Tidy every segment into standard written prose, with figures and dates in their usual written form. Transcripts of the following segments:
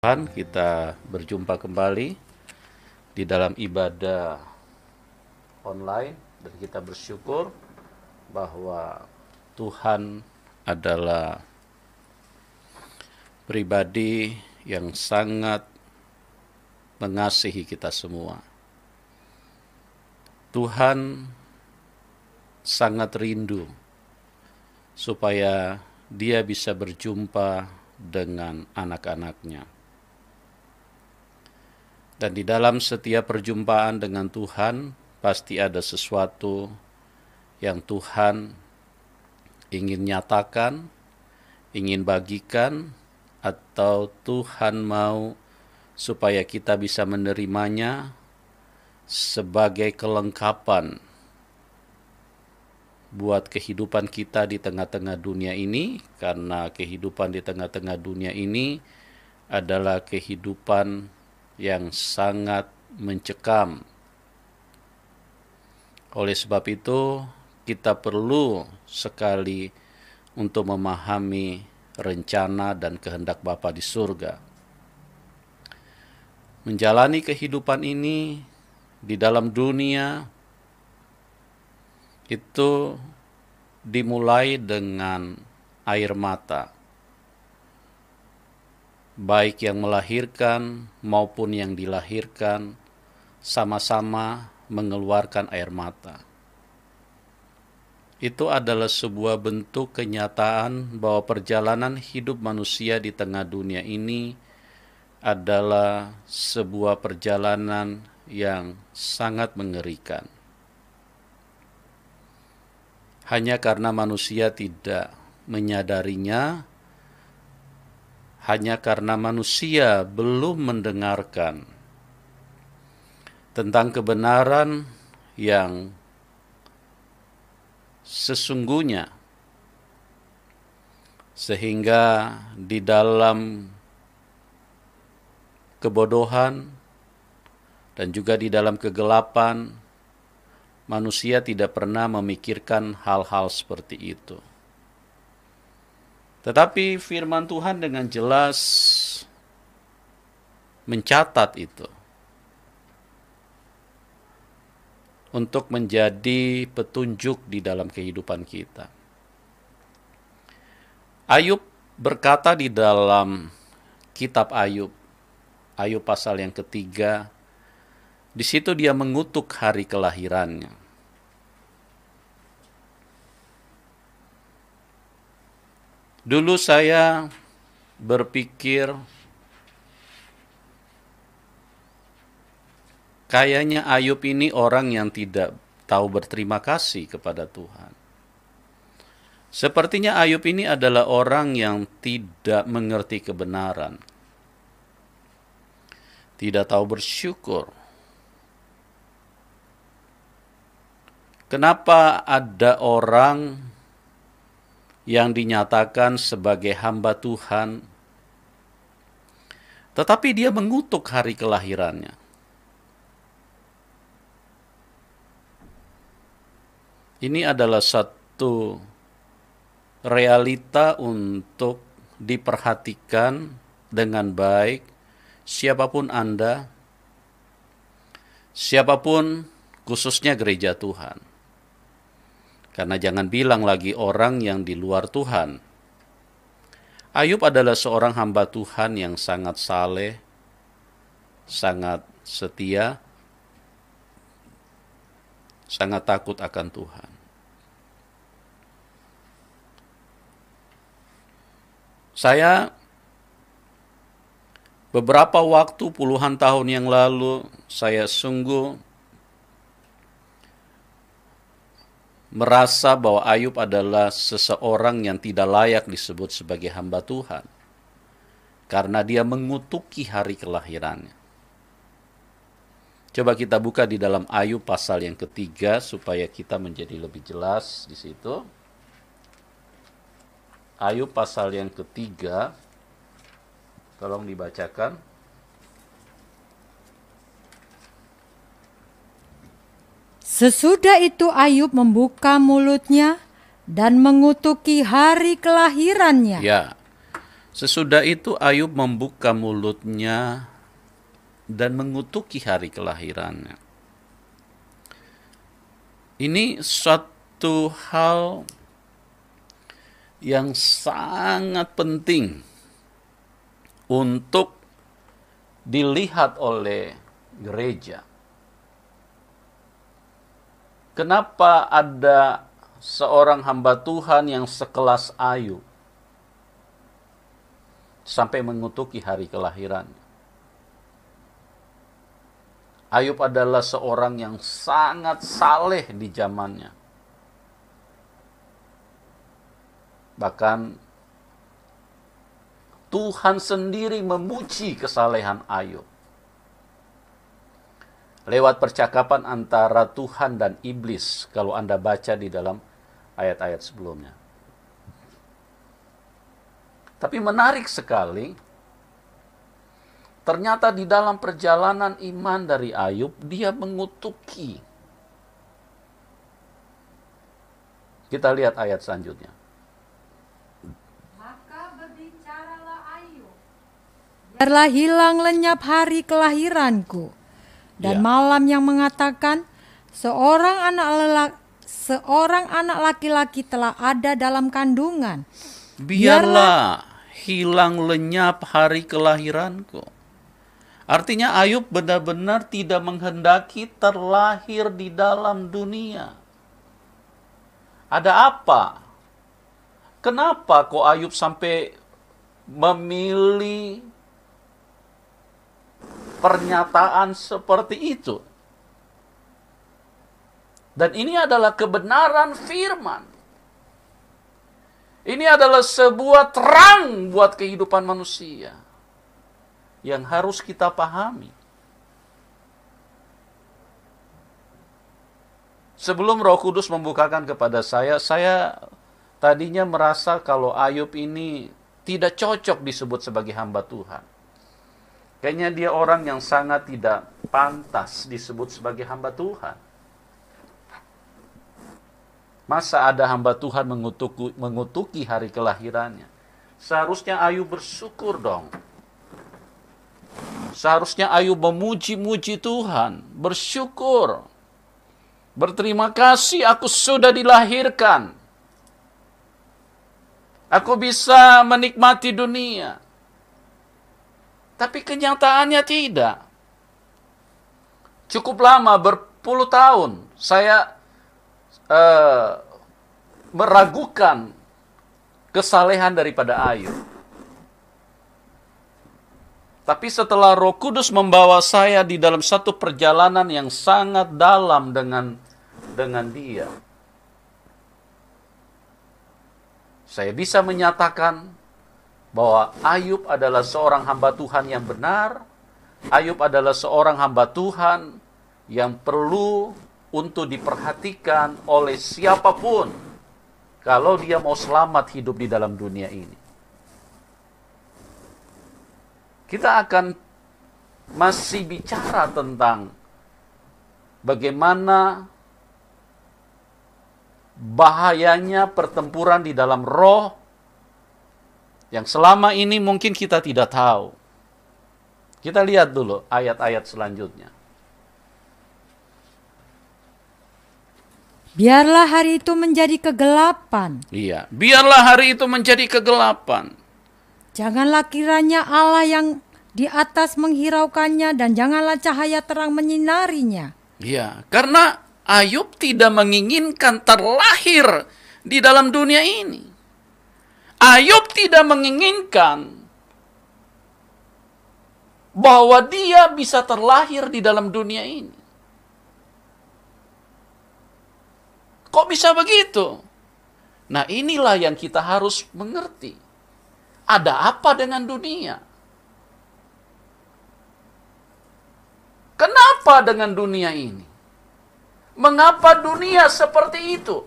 Kita berjumpa kembali di dalam ibadah online dan kita bersyukur bahwa Tuhan adalah pribadi yang sangat mengasihi kita semua. Tuhan sangat rindu supaya Dia bisa berjumpa dengan anak-anaknya. Dan di dalam setiap perjumpaan dengan Tuhan, pasti ada sesuatu yang Tuhan ingin nyatakan, ingin bagikan, atau Tuhan mau supaya kita bisa menerimanya sebagai kelengkapan buat kehidupan kita di tengah-tengah dunia ini, karena kehidupan di tengah-tengah dunia ini adalah kehidupan yang sangat mencekam. Oleh sebab itu, kita perlu sekali untuk memahami rencana dan kehendak Bapa di surga. Menjalani kehidupan ini di dalam dunia itu dimulai dengan air mata. Baik yang melahirkan maupun yang dilahirkan sama-sama mengeluarkan air mata. Itu adalah sebuah bentuk kenyataan bahwa perjalanan hidup manusia di tengah dunia ini adalah sebuah perjalanan yang sangat mengerikan. Hanya karena manusia tidak menyadarinya, hanya karena manusia belum mendengarkan tentang kebenaran yang sesungguhnya, sehingga di dalam kebodohan dan juga di dalam kegelapan, manusia tidak pernah memikirkan hal-hal seperti itu. Tetapi firman Tuhan dengan jelas mencatat itu untuk menjadi petunjuk di dalam kehidupan kita. Ayub berkata di dalam kitab Ayub, Ayub pasal yang ketiga, di situ dia mengutuk hari kelahirannya. Dulu saya berpikir kayaknya Ayub ini orang yang tidak tahu berterima kasih kepada Tuhan. Sepertinya Ayub ini adalah orang yang tidak mengerti kebenaran, tidak tahu bersyukur. Kenapa ada orang yang dinyatakan sebagai hamba Tuhan, tetapi dia mengutuk hari kelahirannya? Ini adalah satu realita untuk diperhatikan dengan baik, siapapun Anda, siapapun khususnya gereja Tuhan. Karena jangan bilang lagi orang yang di luar Tuhan. Ayub adalah seorang hamba Tuhan yang sangat saleh, sangat setia, sangat takut akan Tuhan. Saya beberapa waktu, puluhan tahun yang lalu, saya sungguh merasa bahwa Ayub adalah seseorang yang tidak layak disebut sebagai hamba Tuhan, karena dia mengutuki hari kelahirannya. Coba kita buka di dalam Ayub pasal yang ketiga supaya kita menjadi lebih jelas di situ. Ayub pasal yang ketiga, tolong dibacakan. Sesudah itu Ayub membuka mulutnya dan mengutuki hari kelahirannya. Ya, Sesudah itu Ayub membuka mulutnya dan mengutuki hari kelahirannya. Ini suatu hal yang sangat penting untuk dilihat oleh gereja. Kenapa ada seorang hamba Tuhan yang sekelas Ayub sampai mengutuki hari kelahirannya? Ayub adalah seorang yang sangat saleh di zamannya. Bahkan Tuhan sendiri memuji kesalehan Ayub lewat percakapan antara Tuhan dan iblis, kalau Anda baca di dalam ayat-ayat sebelumnya. Tapi menarik sekali, ternyata di dalam perjalanan iman dari Ayub, dia mengutuki. Kita lihat ayat selanjutnya. Maka berbicaralah Ayub, biarlah hilang lenyap hari kelahiranku, dan malam yang mengatakan seorang anak laki-laki telah ada dalam kandungan. Biarlah hilang lenyap hari kelahiranku. Artinya Ayub benar-benar tidak menghendaki terlahir di dalam dunia. Ada apa? Kenapa kok Ayub sampai memilih pernyataan seperti itu? Dan ini adalah kebenaran firman. Ini adalah sebuah terang buat kehidupan manusia yang harus kita pahami. Sebelum Roh Kudus membukakan kepada saya tadinya merasa kalau Ayub ini tidak cocok disebut sebagai hamba Tuhan. Kayaknya dia orang yang sangat tidak pantas disebut sebagai hamba Tuhan. Masa ada hamba Tuhan mengutuki hari kelahirannya? Seharusnya Ayub bersyukur dong. Seharusnya Ayub memuji-muji Tuhan, bersyukur. Berterima kasih aku sudah dilahirkan. Aku bisa menikmati dunia. Tapi kenyataannya tidak. Cukup lama, berpuluh tahun, saya meragukan kesalehan daripada Ayub. Tapi setelah Roh Kudus membawa saya di dalam satu perjalanan yang sangat dalam dengan dia, saya bisa menyatakan bahwa Ayub adalah seorang hamba Tuhan yang benar. Ayub adalah seorang hamba Tuhan yang perlu untuk diperhatikan oleh siapapun kalau dia mau selamat hidup di dalam dunia ini. Kita akan masih bicara tentang bagaimana bahayanya pertempuran di dalam roh yang selama ini mungkin kita tidak tahu. Kita lihat dulu ayat-ayat selanjutnya. Biarlah hari itu menjadi kegelapan. Iya, biarlah hari itu menjadi kegelapan. Janganlah kiranya Allah yang di atas menghiraukannya, dan janganlah cahaya terang menyinarinya. Iya, karena Ayub tidak menginginkan terlahir di dalam dunia ini. Ayub tidak menginginkan bahwa dia bisa terlahir di dalam dunia ini. Kok bisa begitu? Nah, inilah yang kita harus mengerti. Ada apa dengan dunia? Kenapa dengan dunia ini? Mengapa dunia seperti itu?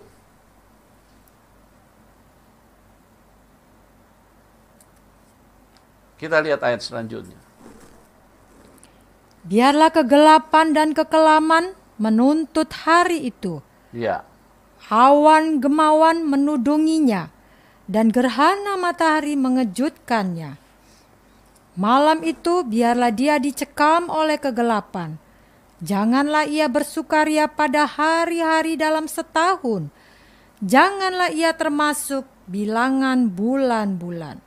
Kita lihat ayat selanjutnya. Biarlah kegelapan dan kekelaman menuntut hari itu. Ya. Awan gemawan menudunginya, dan gerhana matahari mengejutkannya. Malam itu biarlah dia dicekam oleh kegelapan. Janganlah ia bersukaria pada hari-hari dalam setahun. Janganlah ia termasuk bilangan bulan-bulan.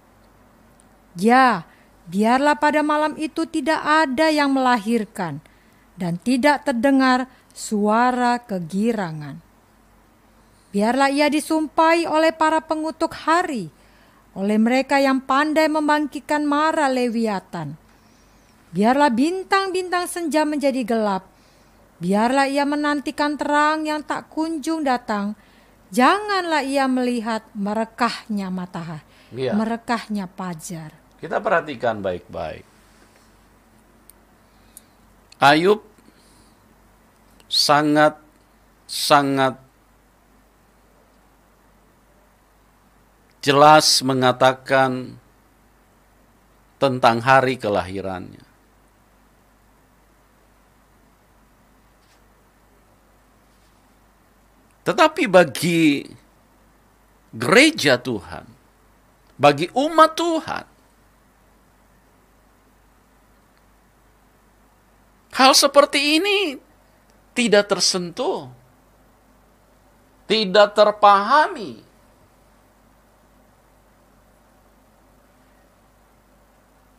Ya, biarlah pada malam itu tidak ada yang melahirkan, dan tidak terdengar suara kegirangan. Biarlah ia disumpai oleh para pengutuk hari, oleh mereka yang pandai membangkitkan mara Lewiatan. Biarlah bintang-bintang senja menjadi gelap. Biarlah ia menantikan terang yang tak kunjung datang. Janganlah ia melihat merekahnya matahari, Ya. merekahnya fajar. Kita perhatikan baik-baik. Ayub sangat jelas mengatakan tentang hari kelahirannya. Tetapi bagi gereja Tuhan, bagi umat Tuhan, hal seperti ini tidak tersentuh, tidak terpahami.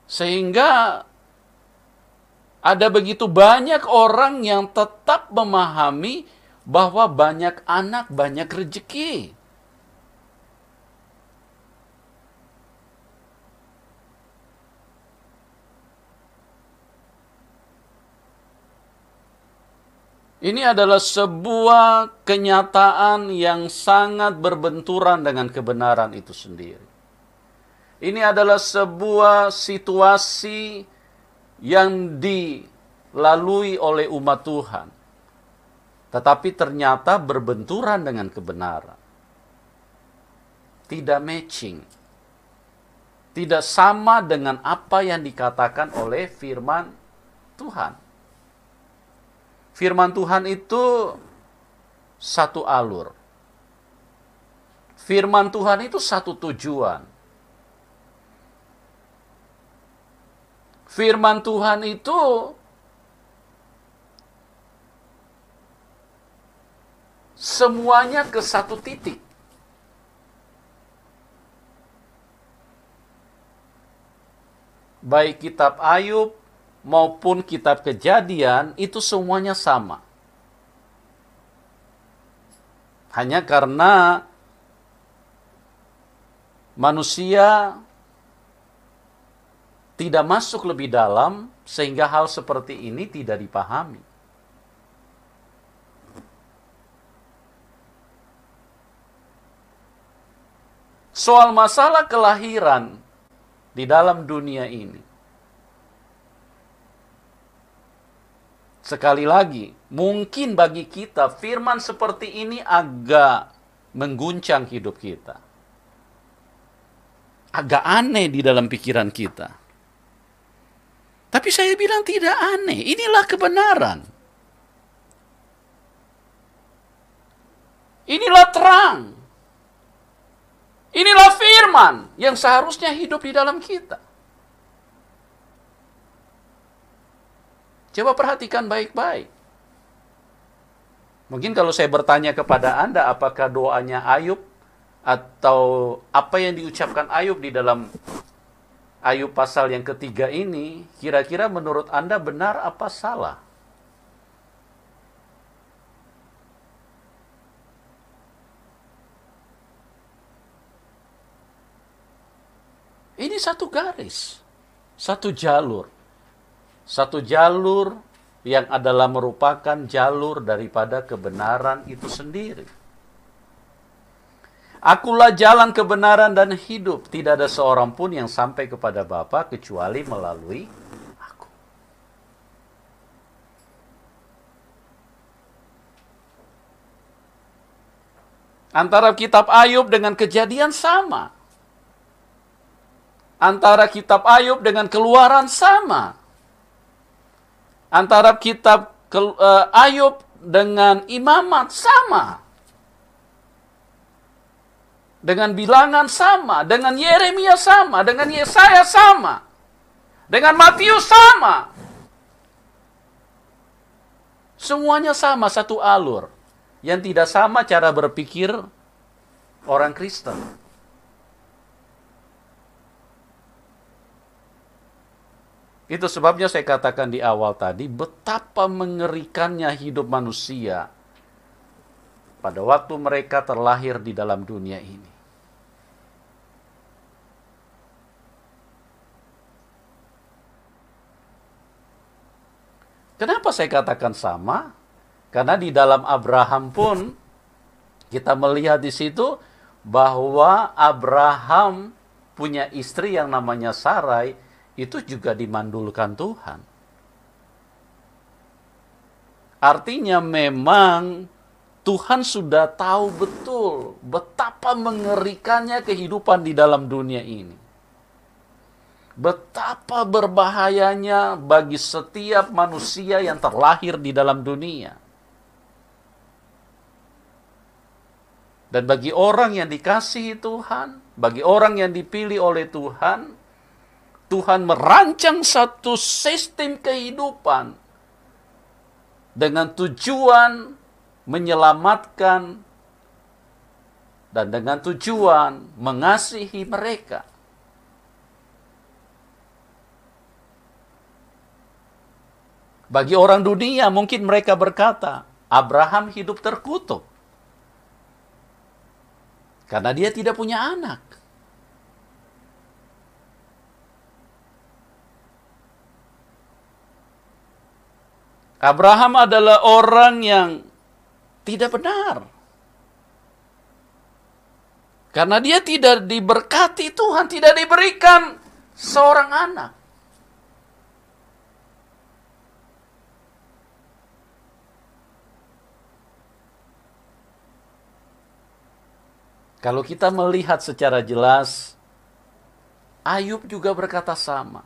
Sehingga ada begitu banyak orang yang tetap memahami bahwa banyak anak, banyak rezeki. Ini adalah sebuah kenyataan yang sangat berbenturan dengan kebenaran itu sendiri. Ini adalah sebuah situasi yang dilalui oleh umat Tuhan, tetapi ternyata berbenturan dengan kebenaran. Tidak matching. Tidak sama dengan apa yang dikatakan oleh firman Tuhan. Firman Tuhan itu satu alur. Firman Tuhan itu satu tujuan. Firman Tuhan itu semuanya ke satu titik. Baik kitab Ayub maupun kitab Kejadian itu semuanya sama. Hanya karena manusia tidak masuk lebih dalam sehingga hal seperti ini tidak dipahami. Soal masalah kelahiran di dalam dunia ini, sekali lagi, mungkin bagi kita firman seperti ini agak mengguncang hidup kita. Agak aneh di dalam pikiran kita. Tapi saya bilang tidak aneh, inilah kebenaran. Inilah terang. Inilah firman yang seharusnya hidup di dalam kita. Coba perhatikan baik-baik. Mungkin kalau saya bertanya kepada Anda, apakah doanya Ayub atau apa yang diucapkan Ayub di dalam Ayub pasal yang ketiga ini, kira-kira menurut Anda benar apa salah? Ini satu garis, satu jalur. Satu jalur yang adalah merupakan jalur daripada kebenaran itu sendiri. Akulah jalan kebenaran dan hidup. Tidak ada seorang pun yang sampai kepada Bapa kecuali melalui aku. Antara kitab Ayub dengan Kejadian sama. Antara kitab Ayub dengan Keluaran sama. Antara kitab Ayub dengan Imamat sama. dengan Bilangan sama, dengan Yeremia sama, dengan Yesaya sama, dengan Matius sama. Semuanya sama, satu alur. Yang tidak sama cara berpikir orang Kristen. Itu sebabnya saya katakan di awal tadi, betapa mengerikannya hidup manusia pada waktu mereka terlahir di dalam dunia ini. Kenapa saya katakan sama? Karena di dalam Abraham pun kita melihat di situ bahwa Abraham punya istri yang namanya Sarai, itu juga dimandulkan Tuhan. Artinya memang Tuhan sudah tahu betul betapa mengerikannya kehidupan di dalam dunia ini. Betapa berbahayanya bagi setiap manusia yang terlahir di dalam dunia. Dan bagi orang yang dikasihi Tuhan, bagi orang yang dipilih oleh Tuhan, Tuhan merancang satu sistem kehidupan dengan tujuan menyelamatkan dan dengan tujuan mengasihi mereka. Bagi orang dunia mungkin mereka berkata, Abraham hidup terkutuk karena dia tidak punya anak. Abraham adalah orang yang tidak benar. Karena dia tidak diberkati Tuhan, tidak diberikan seorang anak. Kalau kita melihat secara jelas, Ayub juga berkata sama.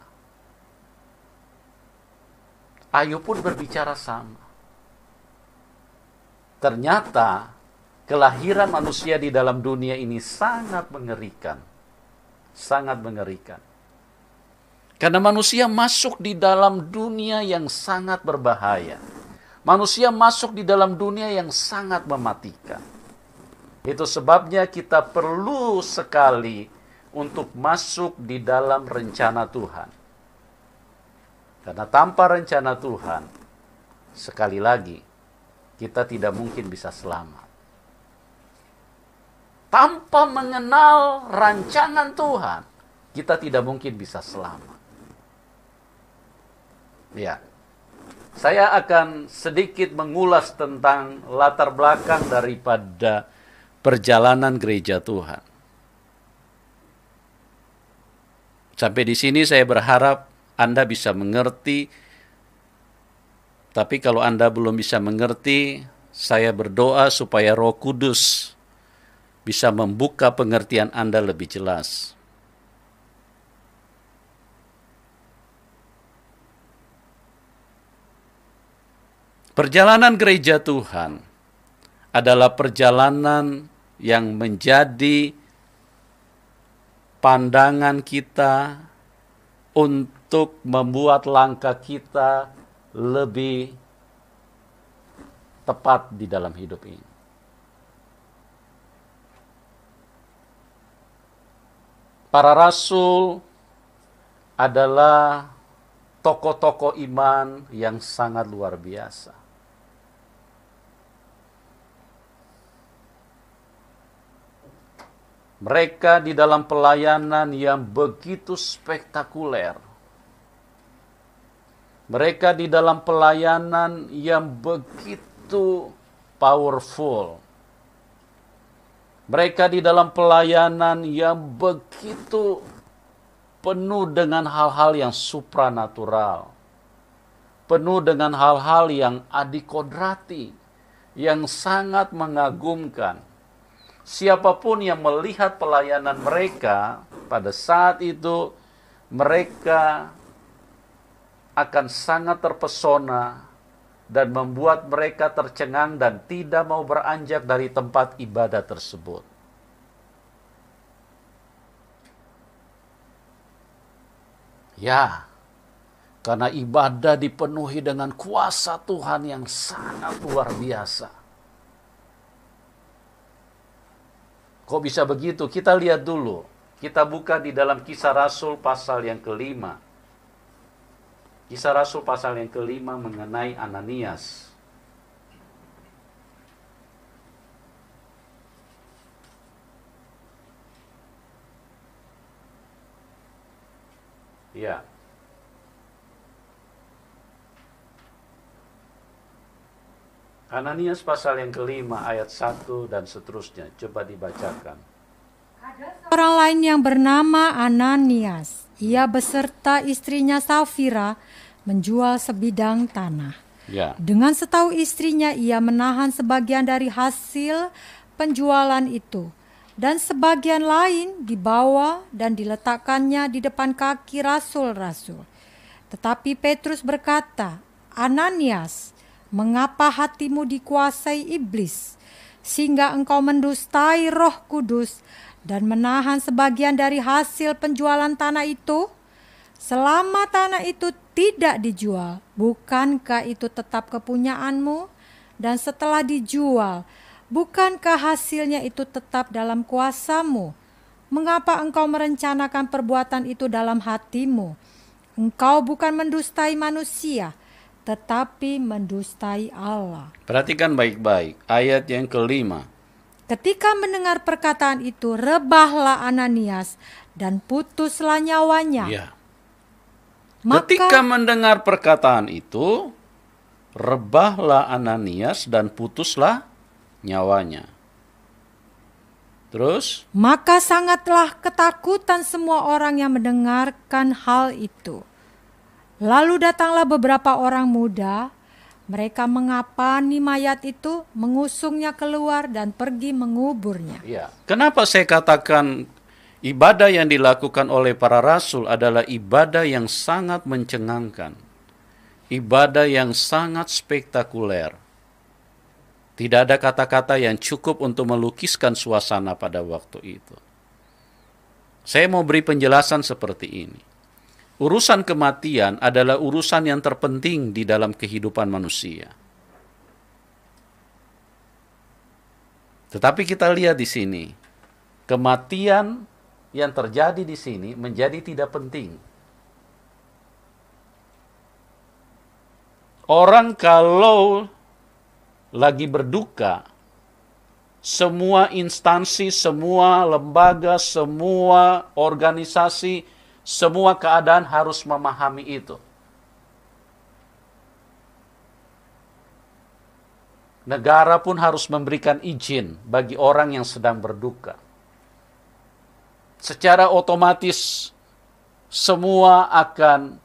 Ayub pun berbicara sama. Ternyata kelahiran manusia di dalam dunia ini sangat mengerikan. Sangat mengerikan. Karena manusia masuk di dalam dunia yang sangat berbahaya. Manusia masuk di dalam dunia yang sangat mematikan. Itu sebabnya kita perlu sekali untuk masuk di dalam rencana Tuhan. Karena tanpa rencana Tuhan, sekali lagi, kita tidak mungkin bisa selamat. Tanpa mengenal rancangan Tuhan, kita tidak mungkin bisa selamat. Ya, saya akan sedikit mengulas tentang latar belakang daripada perjalanan gereja Tuhan. Sampai di sini saya berharap Anda bisa mengerti. Tapi kalau Anda belum bisa mengerti, saya berdoa supaya Roh Kudus bisa membuka pengertian Anda lebih jelas. Perjalanan gereja Tuhan adalah perjalanan yang menjadi pandangan kita untuk membuat langkah kita lebih tepat di dalam hidup ini. Para rasul adalah tokoh-tokoh iman yang sangat luar biasa. Mereka di dalam pelayanan yang begitu spektakuler. Mereka di dalam pelayanan yang begitu powerful. Mereka di dalam pelayanan yang begitu penuh dengan hal-hal yang supranatural. Penuh dengan hal-hal yang adikodrati, yang sangat mengagumkan. Siapapun yang melihat pelayanan mereka pada saat itu, mereka akan sangat terpesona dan membuat mereka tercengang dan tidak mau beranjak dari tempat ibadah tersebut. Ya, karena ibadah dipenuhi dengan kuasa Tuhan yang sangat luar biasa. Kok bisa begitu? Kita lihat dulu. Kita buka di dalam Kisah Rasul pasal yang ke-5. Kisah Rasul pasal yang ke-5 mengenai Ananias. Ya. Ananias pasal yang ke-5 ayat 1 dan seterusnya. Coba dibacakan. Orang lain yang bernama Ananias, ia beserta istrinya Safira menjual sebidang tanah. Ya. Dengan setahu istrinya, ia menahan sebagian dari hasil penjualan itu, dan sebagian lain dibawa dan diletakkannya di depan kaki rasul-rasul. Tetapi Petrus berkata, Ananias, mengapa hatimu dikuasai iblis, sehingga engkau mendustai Roh Kudus dan menahan sebagian dari hasil penjualan tanah itu? Selama tanah itu tidak dijual, bukankah itu tetap kepunyaanmu? Dan setelah dijual, bukankah hasilnya itu tetap dalam kuasamu? Mengapa engkau merencanakan perbuatan itu dalam hatimu? Engkau bukan mendustai manusia, tetapi mendustai Allah. Perhatikan baik-baik ayat yang ke-5. Ketika mendengar perkataan itu, rebahlah Ananias dan putuslah nyawanya. Ya. Maka Ketika mendengar perkataan itu, rebahlah Ananias dan putuslah nyawanya. Terus, maka sangatlah ketakutan semua orang yang mendengarkan hal itu. Lalu datanglah beberapa orang muda, mereka mengapani mayat itu, mengusungnya keluar dan pergi menguburnya. ya. Kenapa saya katakan ibadah yang dilakukan oleh para rasul adalah ibadah yang sangat mencengangkan. Ibadah yang sangat spektakuler. Tidak ada kata-kata yang cukup untuk melukiskan suasana pada waktu itu. Saya mau beri penjelasan seperti ini. Urusan kematian adalah urusan yang terpenting di dalam kehidupan manusia. Tetapi kita lihat di sini, kematian yang terjadi di sini menjadi tidak penting. Orang kalau lagi berduka, semua instansi, semua lembaga, semua organisasi, semua keadaan harus memahami itu. Negara pun harus memberikan izin bagi orang yang sedang berduka. Secara otomatis semua akan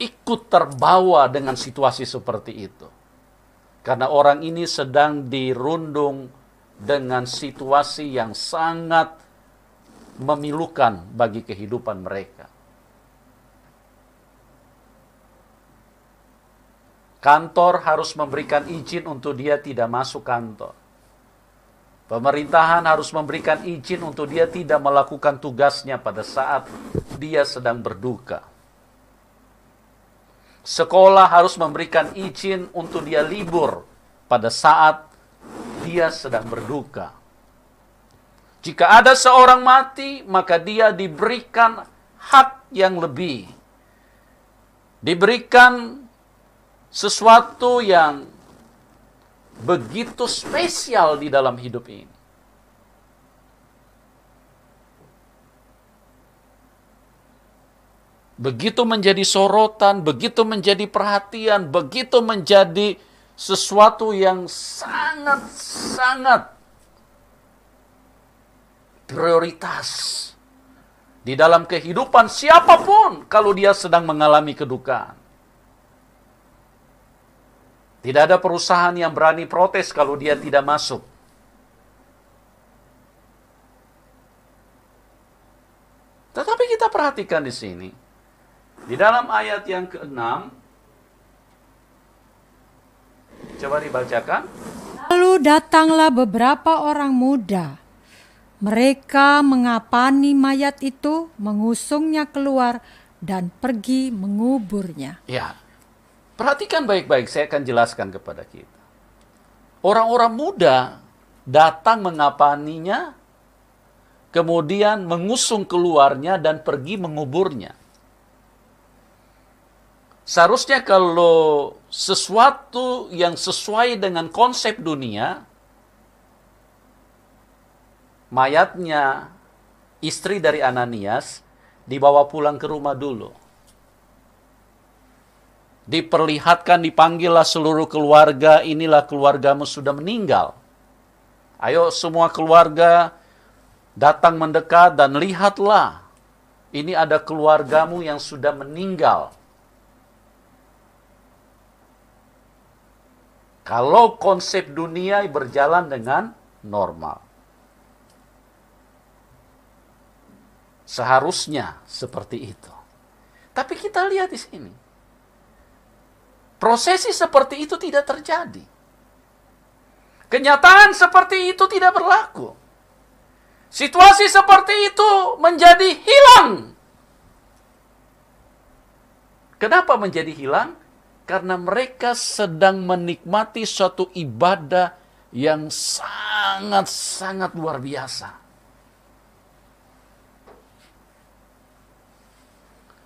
ikut terbawa dengan situasi seperti itu. Karena orang ini sedang dirundung dengan situasi yang sangat memilukan bagi kehidupan mereka. Kantor harus memberikan izin untuk dia tidak masuk kantor. Pemerintahan harus memberikan izin untuk dia tidak melakukan tugasnya pada saat dia sedang berduka. Sekolah harus memberikan izin untuk dia libur pada saat dia sedang berduka. Jika ada seorang mati, maka dia diberikan hak yang lebih. Diberikan sesuatu yang begitu spesial di dalam hidup ini. Begitu menjadi sorotan, begitu menjadi perhatian, begitu menjadi sesuatu yang sangat-sangat prioritas di dalam kehidupan siapapun kalau dia sedang mengalami kedukaan. Tidak ada perusahaan yang berani protes kalau dia tidak masuk. Tetapi kita perhatikan di sini, di dalam ayat yang ke-6, coba dibacakan. Lalu datanglah beberapa orang muda. Mereka mengapani mayat itu, mengusungnya keluar dan pergi menguburnya. Ya, perhatikan baik-baik, saya akan jelaskan kepada kita. Orang-orang muda datang mengapaninya, kemudian mengusung keluarnya dan pergi menguburnya. Seharusnya kalau sesuatu yang sesuai dengan konsep dunia, mayatnya istri dari Ananias dibawa pulang ke rumah dulu. Diperlihatkan, dipanggillah seluruh keluarga, inilah keluargamu sudah meninggal. Ayo semua keluarga datang mendekat dan lihatlah, ini ada keluargamu yang sudah meninggal. Kalau konsep dunia berjalan dengan normal, seharusnya seperti itu. Tapi kita lihat di sini, prosesi seperti itu tidak terjadi. Kenyataan seperti itu tidak berlaku. Situasi seperti itu menjadi hilang. Kenapa menjadi hilang? Karena mereka sedang menikmati suatu ibadah yang sangat-sangat luar biasa.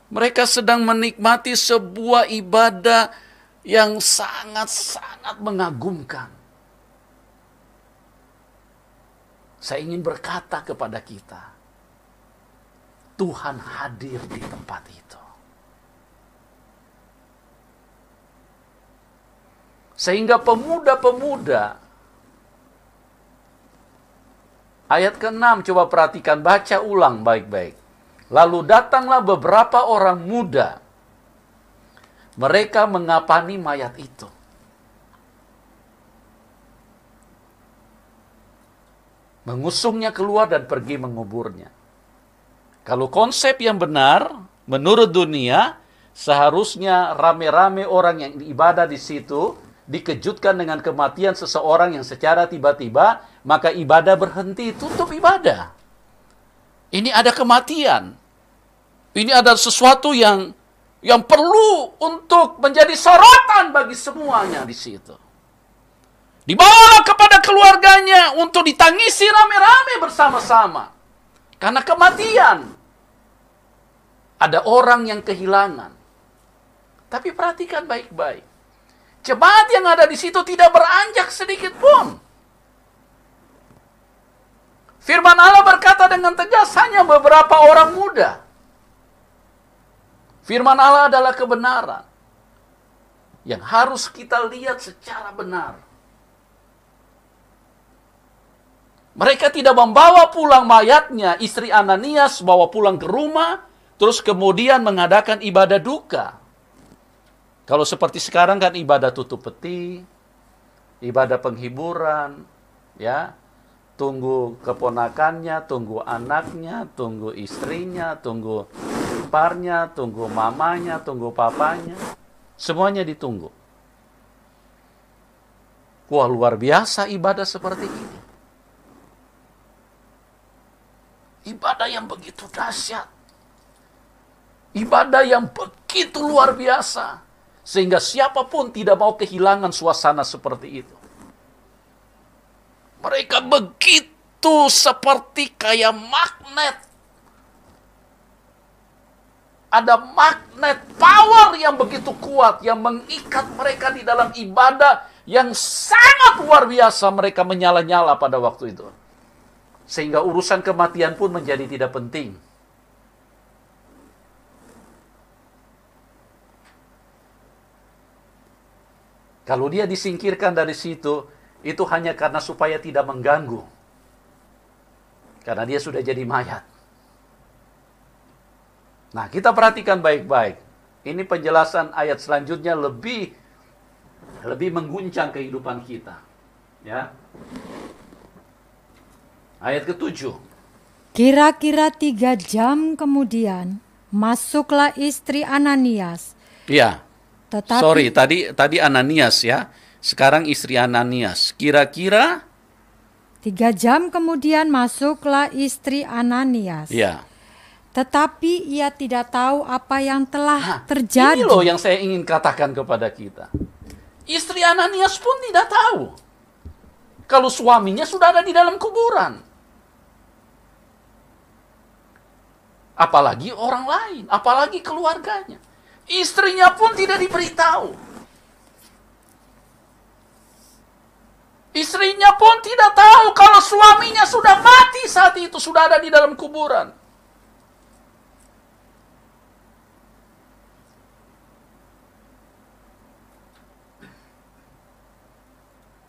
Mereka sedang menikmati sebuah ibadah yang sangat-sangat mengagumkan. Saya ingin berkata kepada kita, Tuhan hadir di tempat itu. Sehingga pemuda-pemuda, ayat ke-6 coba perhatikan, baca ulang baik-baik. Lalu datanglah beberapa orang muda, mereka mengapani mayat itu. Mengusungnya keluar dan pergi menguburnya. Kalau konsep yang benar, menurut dunia, seharusnya rame-rame orang yang ibadah di situ dikejutkan dengan kematian seseorang yang secara tiba-tiba, maka ibadah berhenti, tutup ibadah. Ini ada kematian. Ini ada sesuatu yang perlu untuk menjadi sorotan bagi semuanya di situ. Dibawa kepada keluarganya untuk ditangisi rame-rame bersama-sama. Karena kematian. Ada orang yang kehilangan. Tapi perhatikan baik-baik. Jemaat yang ada di situ tidak beranjak sedikit pun. Firman Allah berkata dengan tegas, hanya beberapa orang muda. Firman Allah adalah kebenaran yang harus kita lihat secara benar. Mereka tidak membawa pulang mayatnya, istri Ananias bawa pulang ke rumah, terus kemudian mengadakan ibadah duka. Kalau seperti sekarang kan ibadah tutup peti, ibadah penghiburan, ya, tunggu keponakannya, tunggu anaknya, tunggu istrinya, tunggu iparnya, tunggu mamanya, tunggu papanya, semuanya ditunggu. Wah, luar biasa ibadah seperti ini. Ibadah yang begitu dahsyat. Ibadah yang begitu luar biasa. Sehingga siapapun tidak mau kehilangan suasana seperti itu. Mereka begitu seperti kayak magnet. Ada magnet power yang begitu kuat yang mengikat mereka di dalam ibadah yang sangat luar biasa. Mereka menyala-nyala pada waktu itu. Sehingga urusan kematian pun menjadi tidak penting. Kalau dia disingkirkan dari situ, itu hanya karena supaya tidak mengganggu. Karena dia sudah jadi mayat. Nah, kita perhatikan baik-baik. Ini penjelasan ayat selanjutnya lebih mengguncang kehidupan kita. Ya. Ayat ke-7. Kira-kira 3 jam kemudian, masuklah istri Ananias. Iya. Tetapi, Sorry, tadi Ananias ya. Sekarang istri Ananias. Kira-kira 3 jam kemudian masuklah istri Ananias. ya. tetapi ia tidak tahu apa yang telah Nah, terjadi. ini loh yang saya ingin katakan kepada kita. Istri Ananias pun tidak tahu kalau suaminya sudah ada di dalam kuburan. Apalagi orang lain, apalagi keluarganya. Istrinya pun tidak diberitahu. Istrinya pun tidak tahu kalau suaminya sudah mati saat itu, sudah ada di dalam kuburan.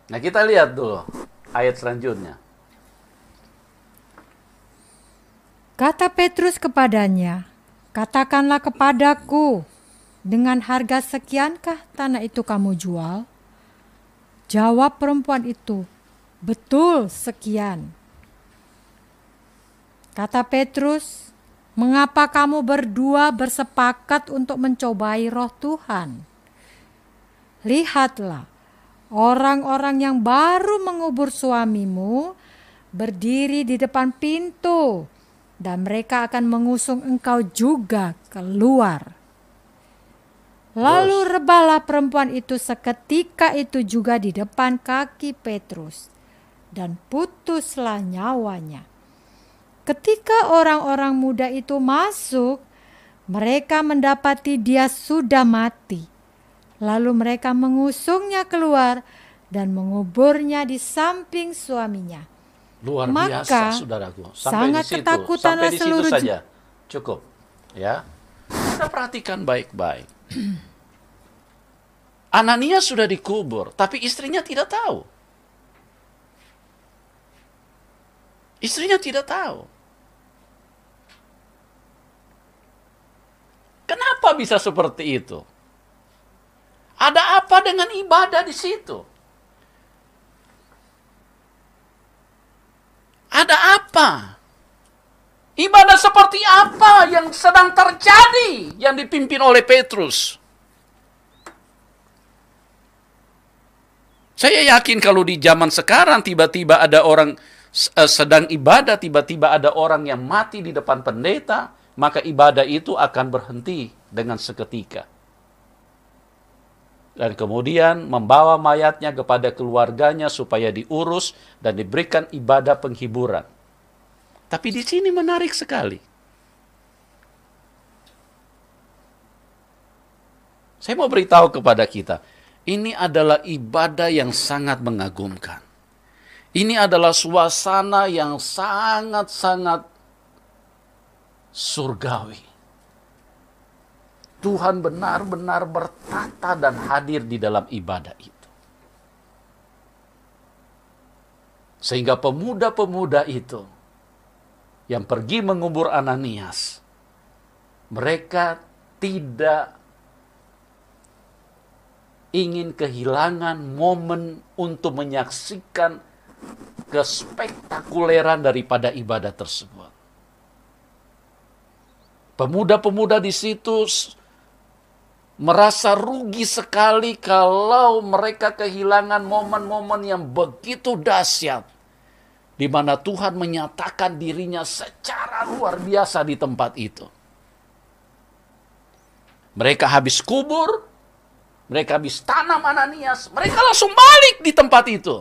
Nah, kita lihat dulu ayat selanjutnya. Kata Petrus kepadanya, "Katakanlah kepadaku, dengan harga sekiankah tanah itu kamu jual?" Jawab perempuan itu, "Betul, sekian." Kata Petrus, "Mengapa kamu berdua bersepakat untuk mencobai roh Tuhan? Lihatlah, orang-orang yang baru mengubur suamimu berdiri di depan pintu, dan mereka akan mengusung engkau juga keluar." Lalu rebalah perempuan itu seketika itu juga di depan kaki Petrus, dan putuslah nyawanya. Ketika orang-orang muda itu masuk, mereka mendapati dia sudah mati. Lalu mereka mengusungnya keluar dan menguburnya di samping suaminya. Luar Maka, biasa, saudaraku. sangat ketakutanlah Sampai di situ seluruh saja. Cukup. Ya. Kita perhatikan baik-baik. Ananias sudah dikubur, tapi istrinya tidak tahu. Istrinya tidak tahu. Kenapa bisa seperti itu? Ada apa dengan ibadah di situ? Ada apa? Ibadah seperti apa yang sedang terjadi yang dipimpin oleh Petrus? Saya yakin kalau di zaman sekarang tiba-tiba ada orang sedang ibadah, tiba-tiba ada orang yang mati di depan pendeta, maka ibadah itu akan berhenti dengan seketika. Dan kemudian membawa mayatnya kepada keluarganya supaya diurus dan diberikan ibadah penghiburan. Tapi di sini menarik sekali. Saya mau beritahu kepada kita, ini adalah ibadah yang sangat mengagumkan. Ini adalah suasana yang sangat-sangat surgawi. Tuhan benar-benar bertata dan hadir di dalam ibadah itu. Sehingga pemuda-pemuda itu yang pergi mengubur Ananias, mereka tidak ingin kehilangan momen untuk menyaksikan kespektakuleran daripada ibadah tersebut. Pemuda-pemuda di situ merasa rugi sekali kalau mereka kehilangan momen-momen yang begitu dahsyat, di mana Tuhan menyatakan dirinya secara luar biasa di tempat itu. Mereka habis kubur, mereka habis tanam Ananias, mereka langsung balik di tempat itu.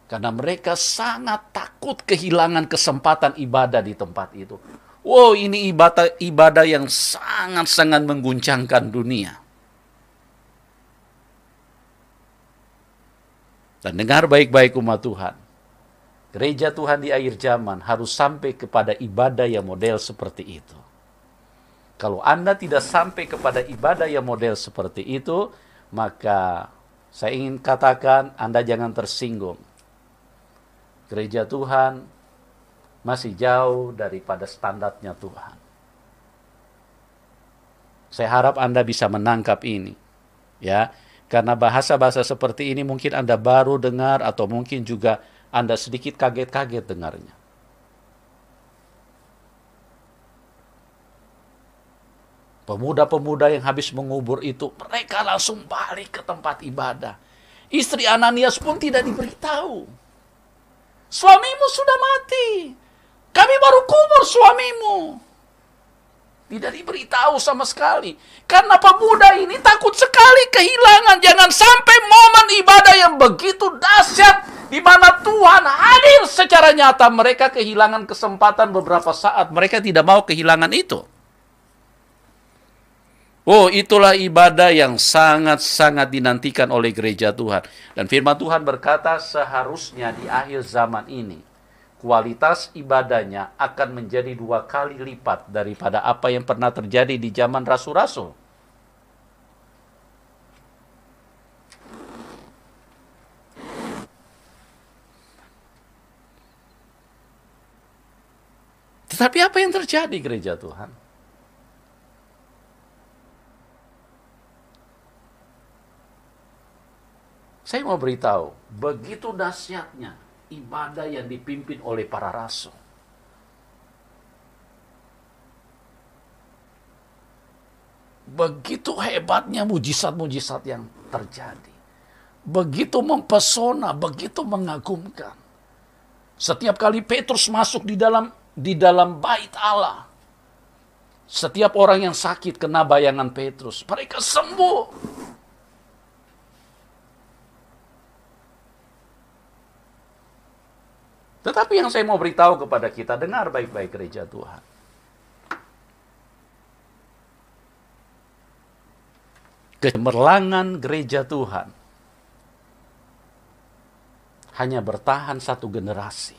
Karena mereka sangat takut kehilangan kesempatan ibadah di tempat itu. Wow, ini ibadah yang sangat-sangat mengguncangkan dunia. Dan dengar baik-baik umat Tuhan. Gereja Tuhan di akhir zaman harus sampai kepada ibadah yang model seperti itu. Kalau Anda tidak sampai kepada ibadah yang model seperti itu, maka saya ingin katakan Anda jangan tersinggung. Gereja Tuhan masih jauh daripada standarnya Tuhan. Saya harap Anda bisa menangkap ini. Ya, karena bahasa-bahasa seperti ini mungkin Anda baru dengar atau mungkin juga Anda sedikit kaget-kaget dengarnya. Pemuda-pemuda yang habis mengubur itu, mereka langsung balik ke tempat ibadah. Istri Ananias pun tidak diberitahu. Suamimu sudah mati. Kami baru kubur suamimu. Tidak diberitahu sama sekali. Karena pemuda ini takut sekali kehilangan. Jangan sampai momen ibadah yang begitu dahsyat di mana Tuhan hadir secara nyata. Mereka kehilangan kesempatan beberapa saat. Mereka tidak mau kehilangan itu. Oh, itulah ibadah yang sangat-sangat dinantikan oleh gereja Tuhan. Dan firman Tuhan berkata seharusnya di akhir zaman ini, kualitas ibadahnya akan menjadi 2 kali lipat daripada apa yang pernah terjadi di zaman rasul-rasul. Tetapi apa yang terjadi gereja Tuhan? Saya mau beritahu, begitu dahsyatnya ibadah yang dipimpin oleh para rasul. Begitu hebatnya mujizat-mujizat yang terjadi. Begitu mempesona, begitu mengagumkan. Setiap kali Petrus masuk di dalam bait Allah, setiap orang yang sakit kena bayangan Petrus, mereka sembuh. Tetapi yang saya mau beritahu kepada kita, dengar baik-baik gereja Tuhan. Kemerlangan gereja Tuhan hanya bertahan 1 generasi.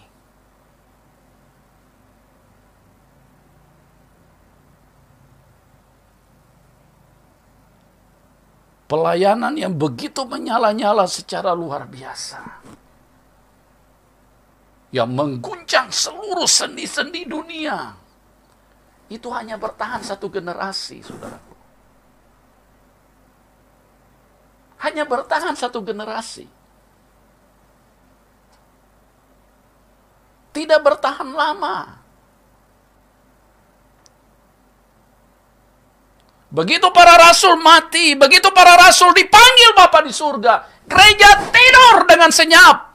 Pelayanan yang begitu menyala-nyala secara luar biasa, yang mengguncang seluruh sendi-sendi dunia, itu hanya bertahan 1 generasi, saudaraku. Hanya bertahan 1 generasi. Tidak bertahan lama. Begitu para rasul mati, begitu para rasul dipanggil Bapa di surga, gereja tidur dengan senyap.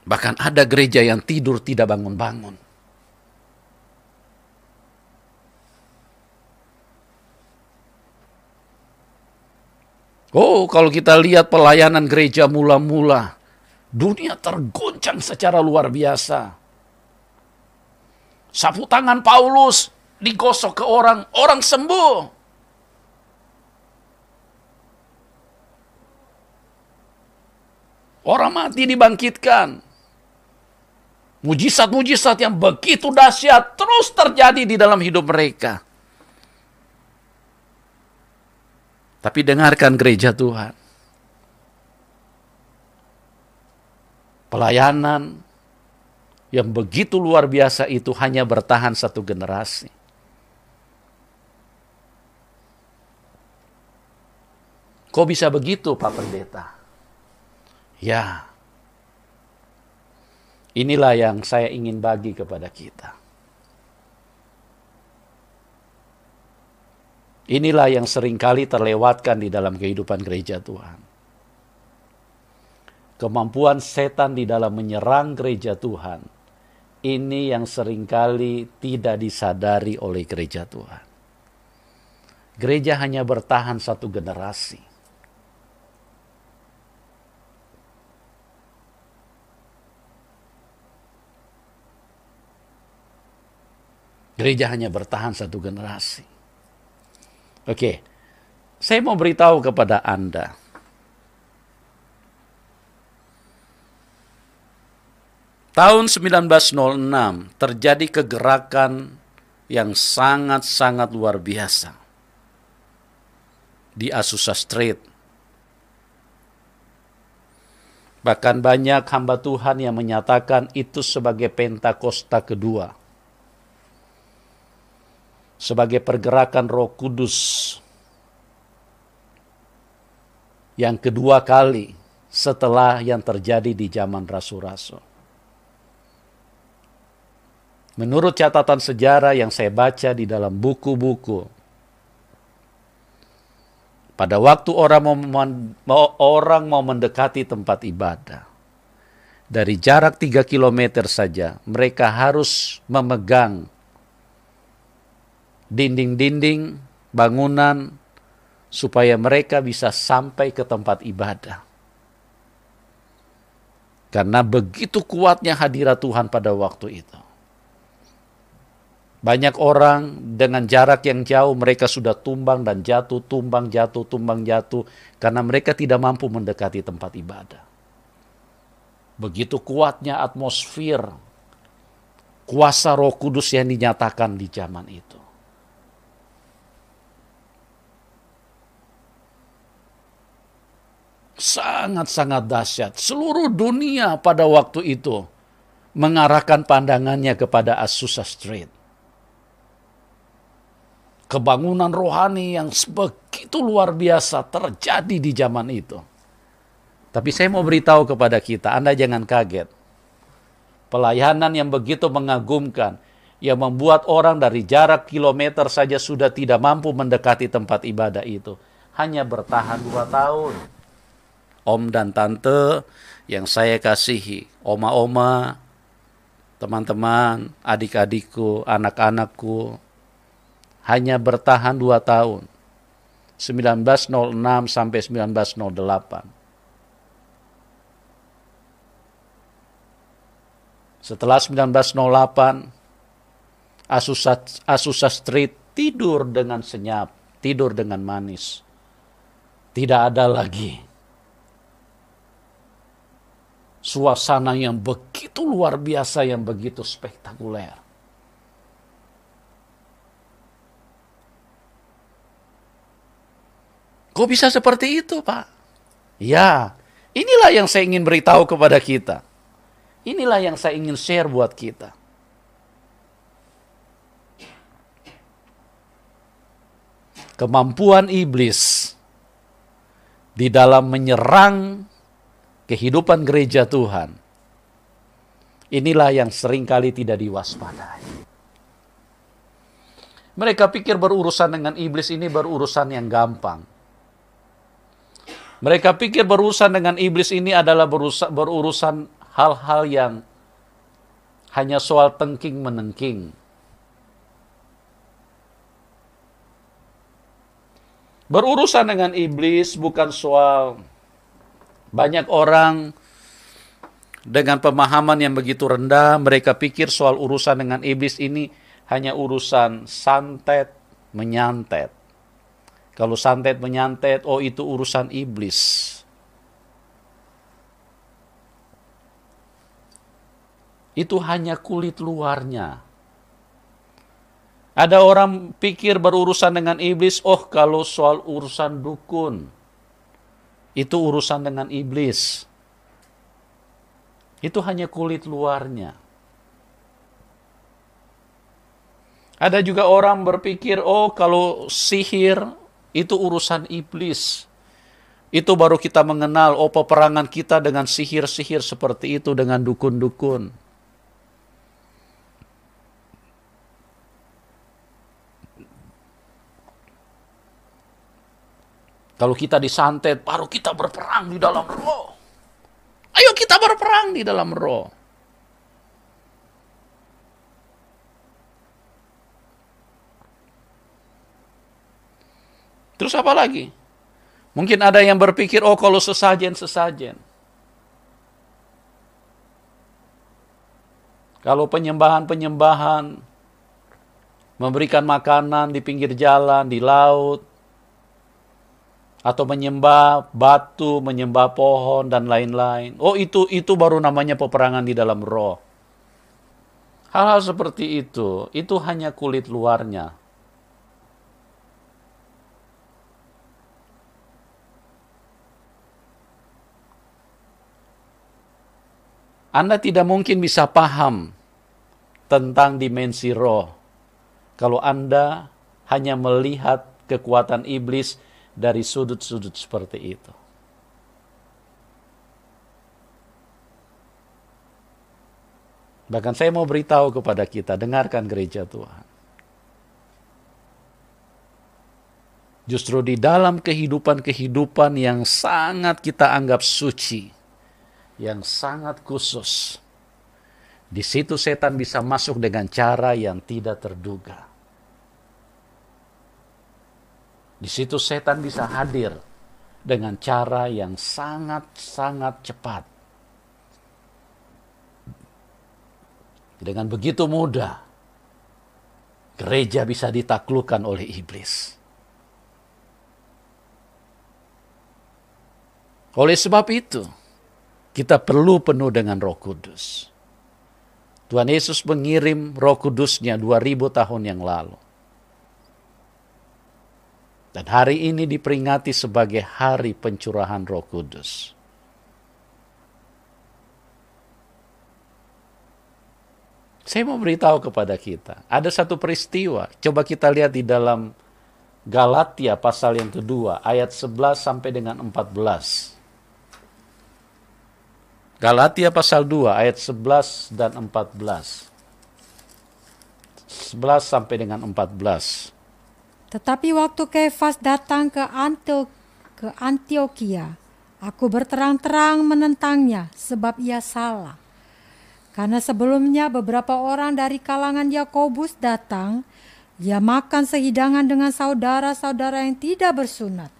Bahkan ada gereja yang tidur tidak bangun-bangun. Oh, kalau kita lihat pelayanan gereja mula-mula, dunia tergoncang secara luar biasa. Sapu tangan Paulus digosok ke orang, orang sembuh. Orang mati dibangkitkan. Mujizat-mujizat yang begitu dahsyat terus terjadi di dalam hidup mereka. Tapi dengarkan gereja Tuhan. Pelayanan yang begitu luar biasa itu hanya bertahan 1 generasi. Kok bisa begitu, Pak Pendeta? Ya, inilah yang saya ingin bagi kepada kita. Inilah yang seringkali terlewatkan di dalam kehidupan gereja Tuhan. Kemampuan setan di dalam menyerang gereja Tuhan, ini yang seringkali tidak disadari oleh gereja Tuhan. Gereja hanya bertahan 1 generasi. Gereja hanya bertahan 1 generasi. Oke, saya mau beritahu kepada Anda. Tahun 1906 terjadi kegerakan yang sangat-sangat luar biasa di Azusa Street. Bahkan banyak hamba Tuhan yang menyatakan itu sebagai Pentakosta kedua. Sebagai pergerakan Roh Kudus yang kedua kali setelah yang terjadi di zaman rasul-rasul. Menurut catatan sejarah yang saya baca di dalam buku-buku, Pada waktu orang mau mendekati tempat ibadah, dari jarak 3 kilometer saja, mereka harus memegang dinding-dinding bangunan supaya mereka bisa sampai ke tempat ibadah. Karena begitu kuatnya hadirat Tuhan pada waktu itu. Banyak orang dengan jarak yang jauh mereka sudah tumbang dan jatuh, tumbang jatuh, karena mereka tidak mampu mendekati tempat ibadah. Begitu kuatnya atmosfer, kuasa Roh Kudus yang dinyatakan di zaman itu. Sangat-sangat dahsyat. Seluruh dunia pada waktu itu mengarahkan pandangannya kepada Azusa Street. Kebangunan rohani yang begitu luar biasa terjadi di zaman itu. Tapi saya mau beritahu kepada kita, Anda jangan kaget. Pelayanan yang begitu mengagumkan, yang membuat orang dari jarak kilometer saja sudah tidak mampu mendekati tempat ibadah itu, hanya bertahan 2 tahun. Om dan tante yang saya kasihi, oma-oma, teman-teman, adik-adikku, anak-anakku, hanya bertahan 2 tahun. 1906 sampai 1908. Setelah 1908, Azusa Street tidur dengan senyap, tidur dengan manis. Tidak ada lagi suasana yang begitu luar biasa, yang begitu spektakuler. Kok bisa seperti itu, Pak? Ya, inilah yang saya ingin beritahu kepada kita. Inilah yang saya ingin share buat kita. Kemampuan iblis di dalam menyerang kehidupan gereja Tuhan, inilah yang seringkali tidak diwaspadai. Mereka pikir berurusan dengan iblis ini berurusan yang gampang. Mereka pikir berurusan dengan iblis ini adalah berurusan hal-hal yang hanya soal tengking-menengking. Berurusan dengan iblis bukan soal, banyak orang dengan pemahaman yang begitu rendah, mereka pikir soal urusan dengan iblis ini hanya urusan santet, menyantet. Kalau santet, menyantet, oh itu urusan iblis. Itu hanya kulit luarnya. Ada orang pikir berurusan dengan iblis, oh kalau soal urusan dukun, itu urusan dengan iblis. Itu hanya kulit luarnya. Ada juga orang berpikir, oh kalau sihir, itu urusan iblis. Itu baru kita mengenal, oh peperangan kita dengan sihir-sihir seperti itu, dengan dukun-dukun. Kalau kita disantet, baru kita berperang di dalam roh. Ayo kita berperang di dalam roh. Terus apa lagi? Mungkin ada yang berpikir, oh kalau sesajen-sesajen. Kalau penyembahan-penyembahan, memberikan makanan di pinggir jalan, di laut, atau menyembah batu, menyembah pohon, dan lain-lain. Oh itu baru namanya peperangan di dalam roh. Hal-hal seperti itu hanya kulit luarnya. Anda tidak mungkin bisa paham tentang dimensi roh kalau Anda hanya melihat kekuatan iblis dari sudut-sudut seperti itu. Bahkan saya mau beritahu kepada kita, dengarkan gereja Tuhan. Justru di dalam kehidupan-kehidupan yang sangat kita anggap suci, yang sangat khusus, di situ setan bisa masuk dengan cara yang tidak terduga. Di situ setan bisa hadir dengan cara yang sangat-sangat cepat. Dengan begitu mudah, gereja bisa ditaklukkan oleh iblis. Oleh sebab itu, kita perlu penuh dengan Roh Kudus. Tuhan Yesus mengirim Roh Kudus-Nya 2000 tahun yang lalu. Dan hari ini diperingati sebagai hari pencurahan Roh Kudus. Saya mau beritahu kepada kita, ada satu peristiwa. Coba kita lihat di dalam Galatia pasal yang kedua, ayat 11 sampai dengan 14. Galatia pasal 2 ayat 11 dan 14. 11 sampai dengan 14. Tetapi waktu Kefas datang ke Antiokia, aku berterang-terang menentangnya sebab ia salah. Karena sebelumnya beberapa orang dari kalangan Yakobus datang, ia makan sehidangan dengan saudara-saudara yang tidak bersunat.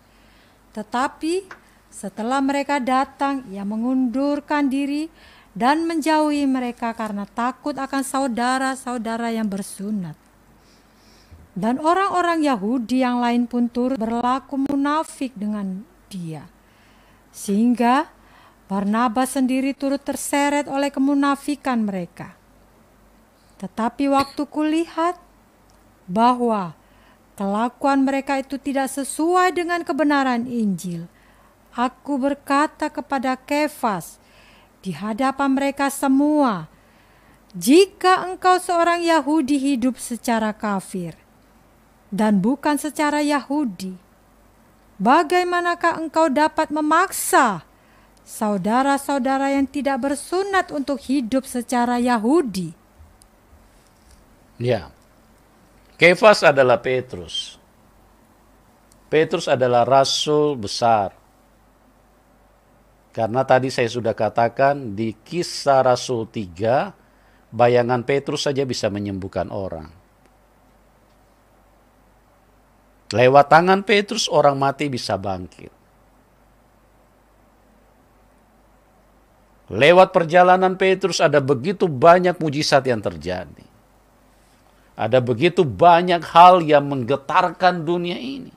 Tetapi setelah mereka datang, ia mengundurkan diri dan menjauhi mereka karena takut akan saudara-saudara yang bersunat. Dan orang-orang Yahudi yang lain pun turut berlaku munafik dengan dia. Sehingga Barnabas sendiri turut terseret oleh kemunafikan mereka. Tetapi waktu kulihat bahwa kelakuan mereka itu tidak sesuai dengan kebenaran Injil, aku berkata kepada Kefas di hadapan mereka semua, jika engkau seorang Yahudi hidup secara kafir dan bukan secara Yahudi, bagaimanakah engkau dapat memaksa saudara-saudara yang tidak bersunat untuk hidup secara Yahudi? Ya, Kefas adalah Petrus. Petrus adalah rasul besar. Karena tadi saya sudah katakan di Kisah Rasul 3, bayangan Petrus saja bisa menyembuhkan orang. Lewat tangan Petrus orang mati bisa bangkit. Lewat perjalanan Petrus ada begitu banyak mujizat yang terjadi. Ada begitu banyak hal yang menggetarkan dunia ini.